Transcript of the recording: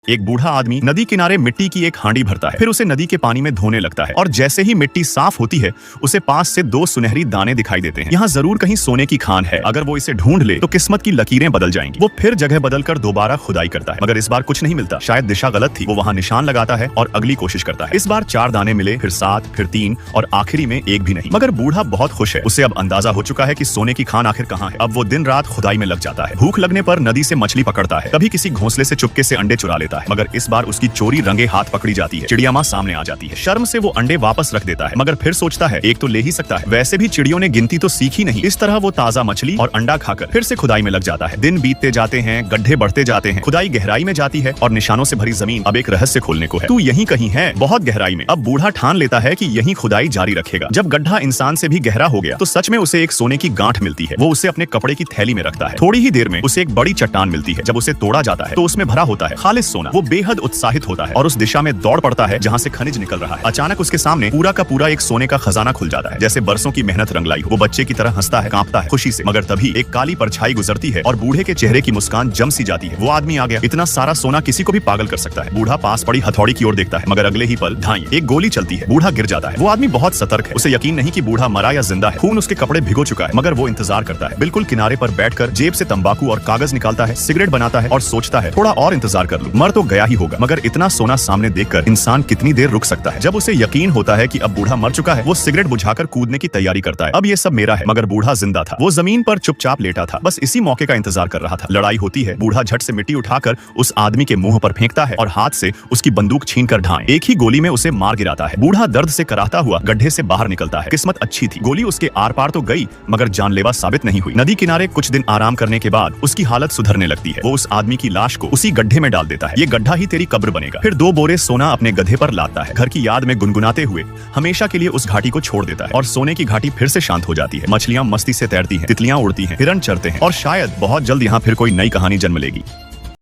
एक बूढ़ा आदमी नदी किनारे मिट्टी की एक हांडी भरता है, फिर उसे नदी के पानी में धोने लगता है और जैसे ही मिट्टी साफ होती है उसे पास से दो सुनहरी दाने दिखाई देते हैं। यहाँ जरूर कहीं सोने की खान है, अगर वो इसे ढूंढ ले तो किस्मत की लकीरें बदल जाएंगी। वो फिर जगह बदलकर दोबारा खुदाई करता है, मगर इस बार कुछ नहीं मिलता। शायद दिशा गलत थी। वो वहाँ निशान लगाता है और अगली कोशिश करता है। इस बार 4 दाने मिले, फिर 7, फिर 3 और आखिरी में एक भी नहीं। मगर बूढ़ा बहुत खुश है, उसे अब अंदाजा हो चुका है कि सोने की खान आखिर कहाँ है। अब वो दिन रात खुदाई में लग जाता है। भूख लगने पर नदी से मछली पकड़ता है, कभी किसी घोंसले से चुपके से अंडे चुरा लेता है, मगर इस बार उसकी चोरी रंगे हाथ पकड़ी जाती है। चिड़िया माँ सामने आ जाती है। शर्म से वो अंडे वापस रख देता है, मगर फिर सोचता है एक तो ले ही सकता है। वैसे भी चिड़ियों ने गिनती तो सीखी नहीं। इस तरह वो ताजा मछली और अंडा खाकर फिर से खुदाई में लग जाता है। दिन बीतते जाते हैं, गड्ढे बढ़ते जाते हैं, खुदाई गहराई में जाती है और निशानों से भरी जमीन अब एक रहस्य खोलने को है। तू यहीं कहीं है, बहुत गहराई में। अब बूढ़ा ठान लेता है कि यहीं खुदाई जारी रखेगा। जब गड्ढा इंसान से भी गहरा हो गया तो सच में उसे एक सोने की गांठ मिलती है। वो उसे अपने कपड़े की थैली में रखता है। थोड़ी ही देर में उसे एक बड़ी चट्टान मिलती है। जब उसे तोड़ा जाता है तो उसमें भरा होता है खालिस सोना। वो बेहद उत्साहित होता है और उस दिशा में दौड़ पड़ता है जहाँ से खनिज निकल रहा है। अचानक उसके सामने पूरा का पूरा एक सोने का खजाना खुल जाता है, जैसे बरसों की मेहनत रंग लाई हो। वो बच्चे की तरह हंसता है, कांपता है खुशी से, मगर तभी एक काली परछाई गुजरती है और बूढ़े के चेहरे की मुस्कान जम सी जाती है। वो आदमी आ गया। इतना सारा सोना किसी को भी पागल कर सकता है। बूढ़ा पास पड़ी हथौड़ी की ओर देखता है, मगर अगले ही पल धाई एक गोली चलती है। बूढ़ा गिर जाता है। वो आदमी बहुत सतर्क है। उसे यकीन नहीं कि बूढ़ा मरा या जिंदा है। खून उसके कपड़े भिगो चुका है, मगर वो इंतजार करता है। बिल्कुल किनारे पर बैठकर जेब से तंबाकू और कागज निकालता है, सिगरेट बनाता है और सोचता है थोड़ा और इंतजार कर लूं, मर तो गया ही होगा। मगर इतना सोना सामने देखकर इंसान कितनी देर रुक सकता है। जब उसे यकीन होता है कि अब बूढ़ा मर चुका है, वो सिगरेट बुझाकर कूदने की तैयारी करता है। अब ये सब मेरा है। मगर बूढ़ा जिंदा था। वो जमीन पर चुपचाप लेटा था, बस इसी मौके का इंतजार कर रहा था। लड़ाई होती है। बूढ़ा झट से मिट्टी उठाकर उस आदमी के मुंह पर फेंकता है और हाथ से उसकी बंदूक छीनकर ढाई एक ही गोली में उसे मार गिराता है। बूढ़ा दर्द से कराहता हुआ गड्ढे से बाहर निकलता है। किस्मत अच्छी थी, गोली उसके आर पार तो गई मगर जानलेवा साबित नहीं हुई। नदी किनारे कुछ दिन आराम करने के बाद उसकी हालत सुधरने लगती है। वो उस आदमी की लाश को उसी गड्ढे में डाल देता है। ये गड्ढा ही तेरी कब्र बनेगा। फिर 2 बोरे सोना अपने गधे पर लादता है। घर की याद में गुनगुनाते हुए हमेशा के लिए उस घाटी को छोड़ देता है और सोने की घाटी फिर से शांत हो जाती है। मछलियां मस्ती से तैरती हैं, तितलियां उड़ती हैं, हिरण चरते हैं और शायद बहुत जल्द यहाँ फिर कोई नई कहानी जन्म लेगी।